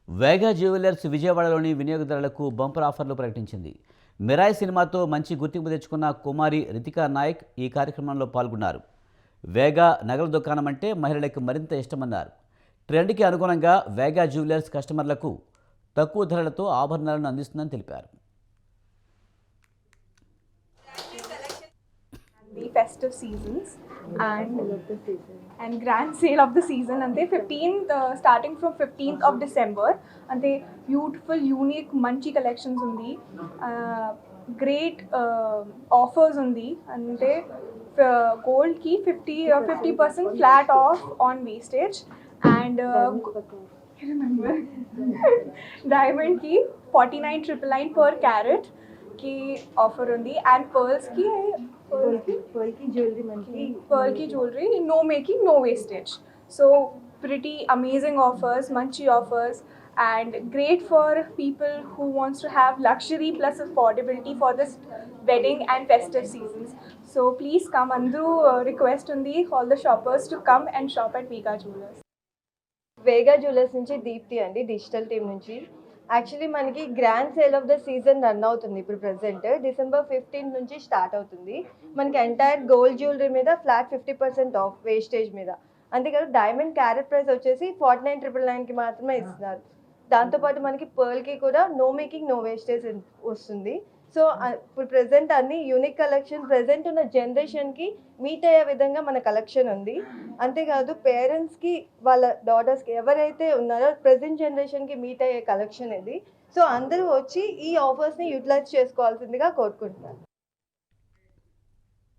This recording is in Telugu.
వేగా జ్యువెలర్స్ విజయవాడలోని వినియోగదారులకు బంపర్ ఆఫర్లు ప్రకటించింది. మిరాయ్ సినిమాతో మంచి గుర్తింపు తెచ్చుకున్న కుమారి రితికా నాయక్ ఈ కార్యక్రమంలో పాల్గొన్నారు. వేగా నగల దుకాణం అంటే మహిళలకు మరింత ఇష్టమన్నారు. ట్రెండ్కి అనుగుణంగా వేగా జ్యువెలర్స్ కస్టమర్లకు తక్కువ ధరలతో ఆభరణాలను అందిస్తుందని తెలిపారు. The festive seasons and grand sale of the season and they 15th starting from 15th of December and they beautiful unique manchi collections undi great offers undi and they gold ki 50% flat off on wastage and remember diamond ki 49,999 per carat की ऑफर ఉంది and pearls की jewelry no making no wastage, so pretty amazing offers, manchi offers and great for people who wants to have luxury plus affordability for this wedding and festive seasons. So please come, andru request undi all the shoppers to come and shop at Vega Jewelers. Vega jewellers నుంచి దీప్తి అండి, డిజిటల్ టీమ్ నుంచి. యాక్చువల్లీ మనకి grand sale of the season run అవుతుంది ఇప్పుడు ప్రెసెంట్. December 15th నుంచి స్టార్ట్ అవుతుంది. మనకి ఎంటైర్ గోల్డ్ జ్యువెలరీ మీద ఫ్లాట్ 50% ఆఫ్ వేస్టేజ్ మీద. అంతేకాదు డైమండ్ క్యారెట్ ప్రైస్ వచ్చేసి 49,999కి మాత్రమే ఇస్తున్నారు. దాంతోపాటు మనకి పర్ల్కి కూడా నో మేకింగ్ నో వేస్టేజ్ వస్తుంది. సో ఇప్పుడు ప్రెసెంట్ అన్ని యూనిక్ కలెక్షన్ ప్రెసెంట్ ఉన్న జనరేషన్కి మీట్ అయ్యే విధంగా మన కలెక్షన్ ఉంది. అంతేకాదు పేరెంట్స్కి వాళ్ళ డాటర్స్కి ఎవరైతే ఉన్నారో ప్రెసెంట్ జనరేషన్కి మీట్ అయ్యే కలెక్షన్ ఇది. సో అందరూ వచ్చి ఈ ఆఫర్స్ని యూటిలైజ్ చేసుకోవాల్సిందిగా కోరుకుంటున్నాను.